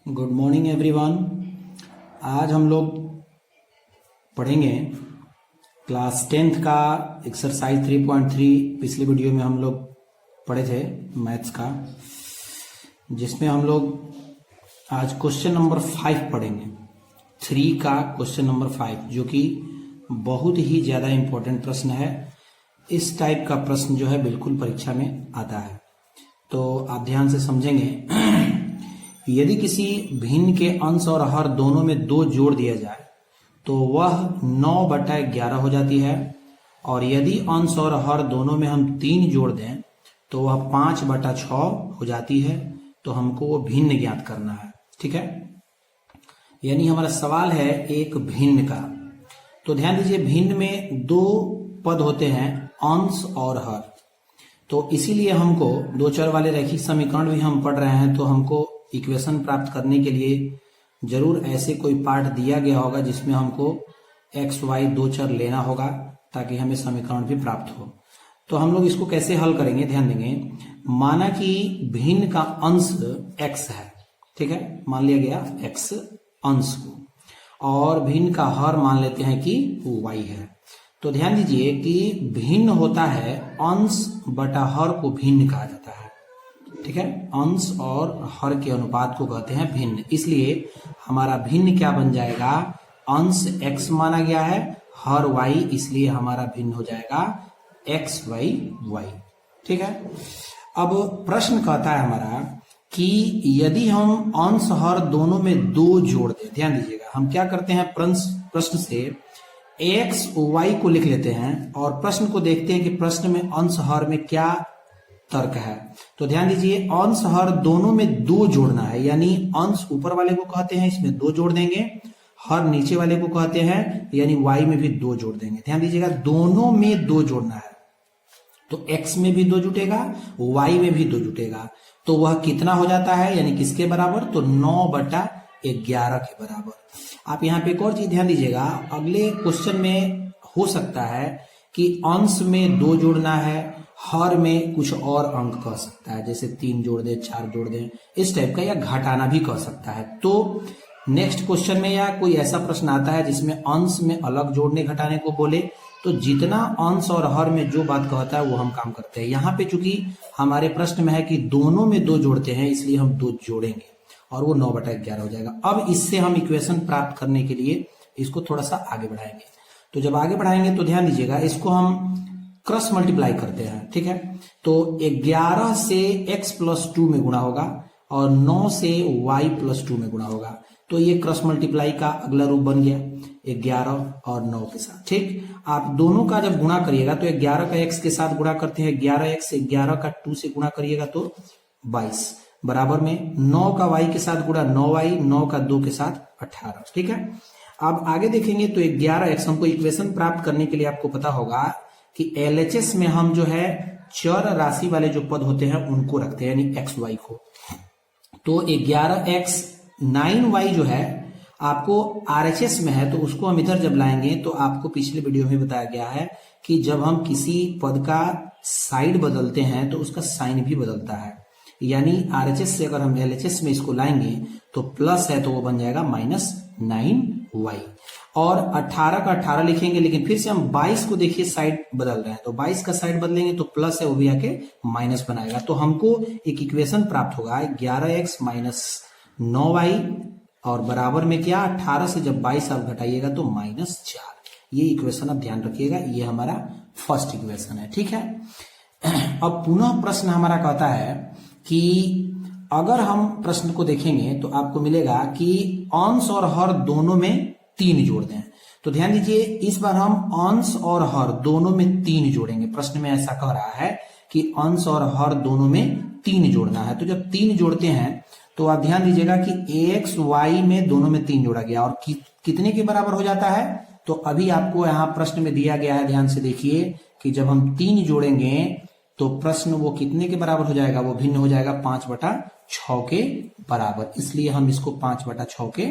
Good morning everyone. आज हम लोग पढ़ेंगे क्लास 10th का एक्सरसाइज 3.3। पिछले वीडियो में हम लोग पढ़े थे मैथ्स का, जिसमें हम लोग आज क्वेश्चन नंबर 5 पढ़ेंगे। 3 का क्वेश्चन नंबर 5, जो कि बहुत ही ज्यादा इंपॉर्टेंट प्रश्न है। इस टाइप का प्रश्न जो है बिल्कुल परीक्षा में आता है, तो आप ध्यान से समझेंगे। यदि किसी भिन्न के अंश और हर दोनों में 2 जोड़ दिया जाए तो वह 9/11 हो जाती है, और यदि अंश और हर दोनों में हम 3 जोड़ दें तो वह 5/6 हो जाती है। तो हमको वो भिन्न ज्ञात करना है, ठीक है। यानी हमारा सवाल है एक भिन्न का। तो ध्यान दीजिए, भिन्न में 2 पद होते हैं, अंश और हर। तो इसीलिए हमको 2 चर वाले रैखिक समीकरण भी हम पढ़ रहे हैं, तो हमको इक्वेशन प्राप्त करने के लिए जरूर ऐसे कोई पार्ट दिया गया होगा जिसमें हमको x y 2 चर लेना होगा, ताकि हमें समीकरण भी प्राप्त हो। तो हम लोग इसको कैसे हल करेंगे, ध्यान देंगे। माना कि भिन्न का अंश x है, ठीक है, मान लिया गया x अंश को, और भिन्न का हर मान लेते हैं कि y है। तो ध्यान दीजिए कि भिन्न होता है अंश बटा हर को भिन्न कहा जाता है, ठीक है। अंश और हर के अनुपात को कहते हैं भिन्न। इसलिए हमारा भिन्न क्या बन जाएगा, अंश x माना गया है, हर y, इसलिए हमारा भिन्न हो जाएगा x/y, ठीक है। अब प्रश्न कहता है हमारा कि यदि हम अंश हर दोनों में 2 जोड़ दें। ध्यान दीजिएगा, हम क्या करते हैं, प्रश्न से x y को लिख लेते हैं और प्रश्न को देखते हैं कि प्रश्न में अंश हर में क्या तर्क है। तो ध्यान दीजिए, अंश हर दोनों में 2 जोड़ना है, यानी अंश ऊपर वाले को कहते हैं, इसमें 2 जोड़ देंगे। हर नीचे वाले को कहते हैं, यानी y में भी 2 जोड़ देंगे। ध्यान दीजिएगा, दोनों में 2 जोड़ना है, तो x में भी 2 जुटेगा, y में भी 2 जुटेगा। तो वह कितना हो जाता है, यानी किसके बराबर, तो 9/11 के बराबर। आप यहाँ पे एक और चीज ध्यान दीजिएगा, अगले क्वेश्चन में हो सकता है कि अंश में 2 जोड़ना है, हर में कुछ और अंक कह सकता है, जैसे 3 जोड़ दे, 4 जोड़ दे, इस टाइप का, या घटाना भी कह सकता है। तो नेक्स्ट क्वेश्चन में या कोई ऐसा प्रश्न आता है जिसमें अंश में अलग जोड़ने घटाने को बोले, तो जितना अंश और हर में जो बात कहता है वो हम काम करते हैं। यहाँ पे चूंकि हमारे प्रश्न में है कि दोनों में 2 जोड़ते हैं, इसलिए हम 2 जोड़ेंगे और वो 9/11 हो जाएगा। अब इससे हम इक्वेशन प्राप्त करने के लिए इसको थोड़ा सा आगे बढ़ाएंगे। तो जब आगे बढ़ाएंगे तो ध्यान दीजिएगा, इसको हम क्रॉस मल्टीप्लाई करते हैं, ठीक है। तो 11 से x + 2 में गुणा होगा और 9 से y + 2 में गुणा होगा। तो ये क्रॉस मल्टीप्लाई का अगला रूप बन गया, 11 और 9 के साथ, ठीक। आप दोनों का जब गुणा करिएगा तो 11 का x के साथ गुणा करते हैं, 11x, 11 का 2 से गुणा करिएगा तो 22, बराबर में 9 का y के साथ गुणा 9y, 9 का 2 के साथ 18, ठीक है। अब आगे देखेंगे तो 11x, हमको इक्वेशन प्राप्त करने के लिए आपको पता होगा कि LHS में हम जो है चर राशि वाले जो पद होते हैं उनको रखते हैं, यानी x y को। तो 11x 9y जो है आपको RHS में है, तो उसको हम इधर जब लाएंगे तो आपको पिछले वीडियो में बताया गया है कि जब हम किसी पद का साइड बदलते हैं तो उसका साइन भी बदलता है। यानी RHS से अगर हम LHS में इसको लाएंगे तो प्लस है तो वो बन जाएगा -9y, और 18 का 18 लिखेंगे, लेकिन फिर से हम 22 को देखिए साइड बदल रहे हैं, तो 22 का साइड बदलेंगे तो प्लस है वो भी आके माइनस बनाएगा। तो हमको एक इक्वेशन प्राप्त होगा 11x - 9y, और बराबर में क्या, 18 से जब 22 आप घटाइएगा तो -4। ये इक्वेशन आप ध्यान रखिएगा, ये हमारा फर्स्ट इक्वेशन है, ठीक है। अब पुनः प्रश्न हमारा कहता है कि अगर हम प्रश्न को देखेंगे तो आपको मिलेगा कि अंश और हर दोनों में 3 जोड़ दें। तो ध्यान दीजिए, इस बार हम अंश और हर दोनों में 3 जोड़ेंगे। प्रश्न में ऐसा कह रहा है कि अंश और हर दोनों में 3 जोड़ना है। तो जब 3 जोड़ते हैं तो आप ध्यान दीजिएगा कि ax y में दोनों में 3 जोड़ा गया, और कितने के बराबर हो जाता है, तो अभी आपको यहाँ प्रश्न में दिया गया है, ध्यान से देखिए कि जब हम 3 जोड़ेंगे तो प्रश्न वो कितने के बराबर हो जाएगा, वो भिन्न हो जाएगा 5/6 के बराबर। इसलिए हम इसको 5/6 के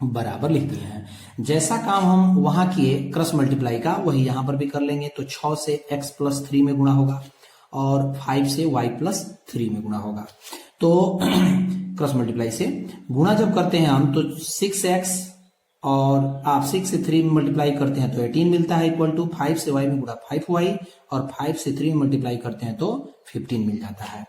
बराबर लिख दिए हैं। जैसा काम हम वहां किए क्रॉस मल्टीप्लाई का, वही यहां पर भी कर लेंगे। तो 6 से x+3 में गुणा होगा और 5 से y+3 में गुणा होगा। तो क्रॉस मल्टीप्लाई से गुणा जब करते हैं हम, तो 6x और आप 6 से 3 में मल्टीप्लाई करते हैं तो 18 मिलता है, इक्वल टू 5 से y में गुणा 5y और 5 से 3 में मल्टीप्लाई करते हैं तो 15 मिल जाता है।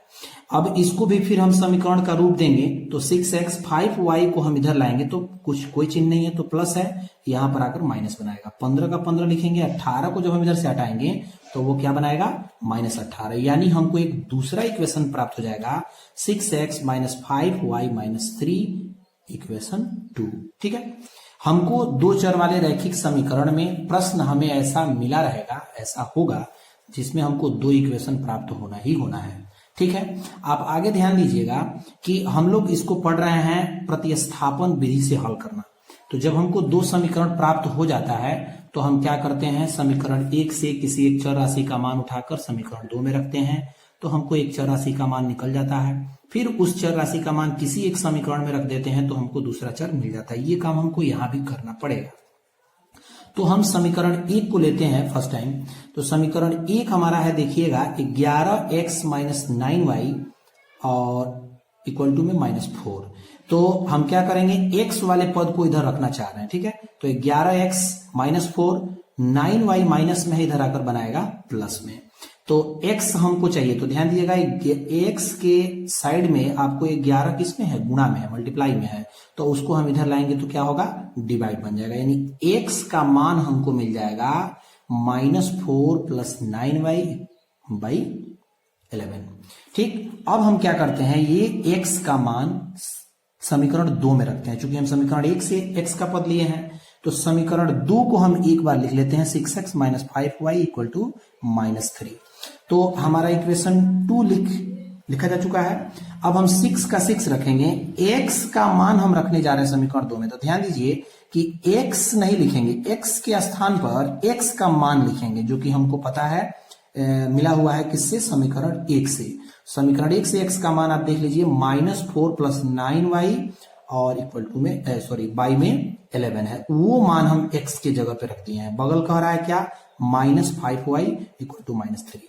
अब इसको भी फिर हम समीकरण का रूप देंगे, तो 6x 5y को हम इधर लाएंगे तो कुछ कोई चिन्ह नहीं है तो प्लस है, यहां पर आकर माइनस बनाएगा। 15 का 15 लिखेंगे, 18 को जब हम इधर से हटाएंगे तो वो क्या बनाएगा, -18। यानी हमको एक दूसरा इक्वेशन प्राप्त हो जाएगा, 6x - 5y - 3 इक्वेशन 2। ठीक है, हमको दो चर वाले रैखिक समीकरण में प्रश्न हमें ऐसा मिला रहेगा, ऐसा होगा जिसमें हमको दो इक्वेशन प्राप्त होना ही होना है। ठीक है, आप आगे ध्यान दीजिएगा कि हम लोग इसको पढ़ रहे हैं प्रतिस्थापन विधि से हल करना। तो जब हमको दो समीकरण प्राप्त हो जाता है तो हम क्या करते हैं, समीकरण 1 से किसी एक चर राशि का मान उठाकर समीकरण 2 में रखते हैं, तो हमको एक चर राशि का मान निकल जाता है। फिर उस चर राशि का मान किसी एक समीकरण में रख देते हैं तो हमको दूसरा चर मिल जाता है। ये काम हमको यहां भी करना पड़ेगा। तो हम समीकरण 1 को लेते हैं फर्स्ट टाइम। तो समीकरण 1 हमारा है, देखिएगा 11x - 9y और इक्वल टू में -4। तो हम क्या करेंगे, x वाले पद को इधर रखना चाह रहे हैं। ठीक है, तो 11x - 4, 9y माइनस में है, इधर आकर बनाएगा प्लस में। तो x हमको चाहिए, तो ध्यान दीजिएगा x के साइड में आपको 11 किस में है, गुणा में है, मल्टीप्लाई में है, तो उसको हम इधर लाएंगे तो क्या होगा, डिवाइड बन जाएगा। यानी x का मान हमको मिल जाएगा -4 + 9y/11। ठीक, अब हम क्या करते हैं, ये x का मान समीकरण 2 में रखते हैं। चूंकि हम समीकरण 1 से x का पद लिए हैं तो समीकरण 2 को हम एक बार लिख लेते हैं, 6x - 5y = -3। तो हमारा इक्वेशन 2 लिखा जा चुका है। अब हम 6 का 6 रखेंगे, x का मान हम रखने जा रहे हैं समीकरण 2 में। तो ध्यान दीजिए कि x नहीं लिखेंगे, x के स्थान पर x का मान लिखेंगे, जो कि हमको पता है मिला हुआ है किससे, समीकरण 1 से। समीकरण 1 से x का मान आप देख लीजिए, -4 + 9y और इक्वल टू में y में 11 है। वो मान हम x के जगह पे रख दिए हैं। बगल कह रहा है क्या, -5y = -3।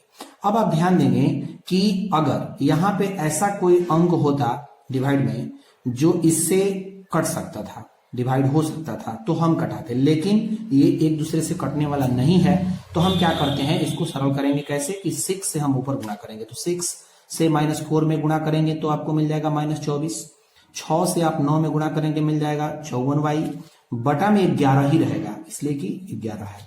अब आप ध्यान देंगे कि अगर यहां पे ऐसा कोई अंक होता डिवाइड में जो इससे कट सकता था, डिवाइड हो सकता था, तो हम कटाते, लेकिन ये एक दूसरे से कटने वाला नहीं है। तो हम क्या करते हैं, इसको सरल करेंगे कैसे, कि 6 से हम ऊपर गुणा करेंगे। तो 6 से -4 में गुणा करेंगे तो आपको मिल जाएगा -24। 6 से आप 9 में गुणा करेंगे, मिल जाएगा 54y, बटा में 11 ही रहेगा इसलिए कि 11 है,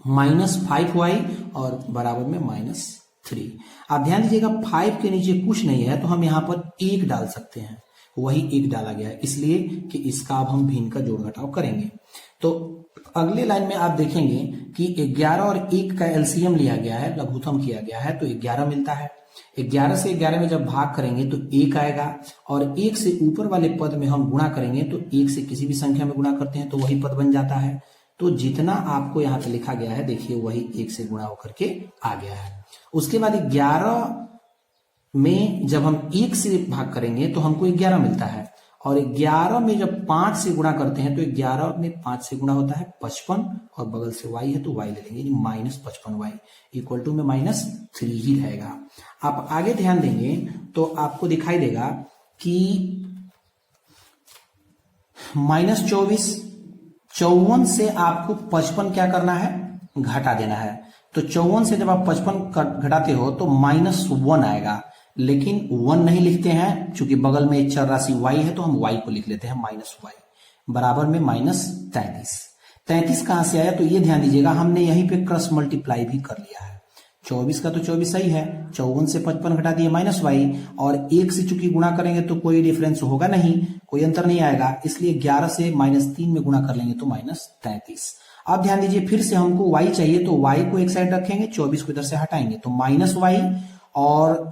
-5y और बराबर में -3। आप ध्यान दीजिएगा 5 के नीचे कुछ नहीं है तो हम यहां पर 1 डाल सकते हैं, वही 1 डाला गया है, इसलिए कि इसका अब हम भिन्न का जोड़ घटाव करेंगे। तो अगले लाइन में आप देखेंगे कि 11 और 1 का एलसीएम लिया गया है, लघुत्तम किया गया है, तो 11 मिलता है। 11 से 11 में जब भाग करेंगे तो 1 आएगा, और 1 से ऊपर वाले पद में हम गुणा करेंगे तो 1 से किसी भी संख्या में गुणा करते हैं तो वही पद बन जाता है। तो जितना आपको यहाँ पे लिखा गया है, देखिए वही 1 से गुणा होकर के आ गया है। उसके बाद 11 में जब हम 1 से भाग करेंगे तो हमको 11 मिलता है, और 11 में जब 5 से गुणा करते हैं तो 11 में 5 से गुणा होता है 55, और बगल से y है तो y ले लेंगे, -55y इक्वल टू में -3 ही रहेगा। आप आगे ध्यान देंगे तो आपको दिखाई देगा कि -54 से आपको 55 क्या करना है, घटा देना है। तो 54 से जब आप 55 घटाते हो तो -1 आएगा, लेकिन 1 नहीं लिखते हैं, चूंकि बगल में एक चर राशि y है तो हम y को लिख लेते हैं -y, बराबर में -33। 33 कहां से आया, तो ये ध्यान दीजिएगा हमने यहीं पे क्रॉस मल्टीप्लाई भी कर लिया है। 24 का तो 24 सही है, 54 से 55 घटा दिए -y, और 1 से चूंकि गुणा करेंगे तो कोई डिफरेंस होगा नहीं, कोई अंतर नहीं आएगा, इसलिए 11 से -3 में गुणा कर लेंगे तो -33। अब ध्यान दीजिए फिर से हमको y चाहिए, तो y को एक साइड रखेंगे, 24 को इधर से हटाएंगे तो -y, और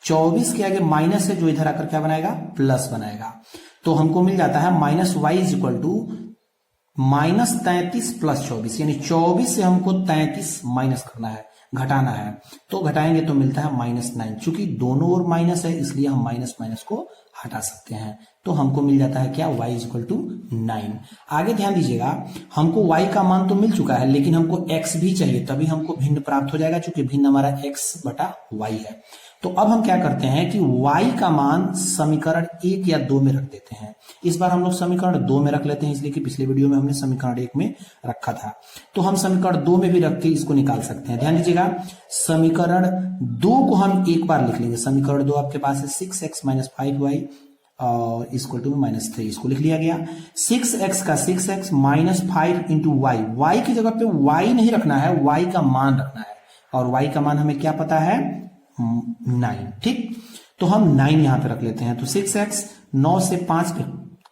24 के आगे माइनस है जो इधर आकर क्या बनाएगा, प्लस बनाएगा। तो हमको मिल जाता है -y = -33 + 24, यानी 24 से हमको 33 माइनस करना है, घटाना है। तो घटाएंगे तो मिलता है -9। चूंकि दोनों ओर माइनस है इसलिए हम माइनस को हटा सकते हैं। तो हमको मिल जाता है क्या, y इक्वल टू 9। आगे ध्यान दीजिएगा, हमको y का मान तो मिल चुका है, लेकिन हमको x भी चाहिए, तभी हमको भिन्न प्राप्त हो जाएगा, क्योंकि भिन्न हमारा x बटा y है। तो अब हम क्या करते हैं कि y का मान समीकरण 1 या 2 में रख देते हैं। इस बार हम लोग समीकरण 2 में रख लेते हैं, इसलिए कि पिछले वीडियो में हमने समीकरण 1 में रखा था। तो हम समीकरण 2 में भी रख के इसको निकाल सकते हैं। ध्यान दीजिएगा, समीकरण 2 को हम एक बार लिख लेंगे। समीकरण 2 आपके पास है 6x माइनस 5y और इक्वल टू में -3, इसको लिख लिया गया। 6x का 6x minus 5 into Y, Y की जगह पे y नहीं रखना है, y का मान रखना है, और y का मान हमें क्या पता है, 9। ठीक, तो हम 9 यहां पे रख लेते हैं। तो 6x 9 से 5 पे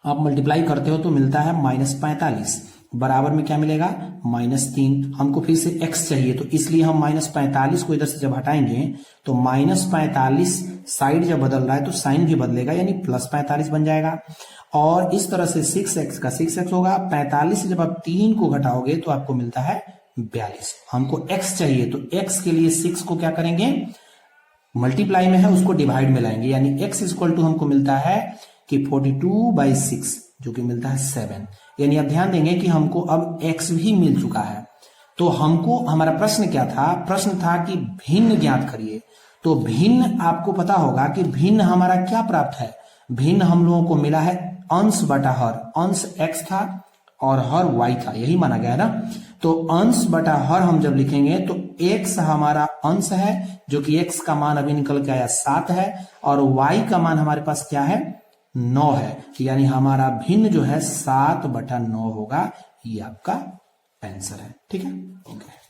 आप मल्टीप्लाई करते हो तो मिलता है -45, बराबर में क्या मिलेगा, -3। हमको फिर से x चाहिए, तो इसलिए हम -45 को इधर से जब हटाएंगे तो -45 साइड जब बदल रहा है तो साइन भी बदलेगा, यानी +45 बन जाएगा। और इस तरह से 6x का 6x होगा, 45 से जब आप 3 को घटाओगे तो आपको मिलता है 42। हमको x चाहिए, तो x के लिए 6 को क्या करेंगे, मल्टीप्लाई में है उसको डिवाइड में लाएंगे, यानी x इक्वल टू हमको मिलता है कि 42/6, जो कि मिलता है 7। यानी आप ध्यान देंगे कि हमको अब x भी मिल चुका है। तो हमको, हमारा प्रश्न क्या था, प्रश्न था कि भिन्न ज्ञात करिए। तो भिन्न आपको पता होगा कि भिन्न हमारा क्या प्राप्त है, भिन्न हम लोगों को मिला है अंश बटा हर। अंश x था और हर y था, यही माना गया है ना। तो अंश बटा हर हम जब लिखेंगे तो x हमारा अंश है, जो कि x का मान अभी निकल के आया 7 है, और y का मान हमारे पास क्या है, 9 है। यानी हमारा भिन्न जो है 7/9 होगा। ये आपका आंसर है। ठीक है, ओके।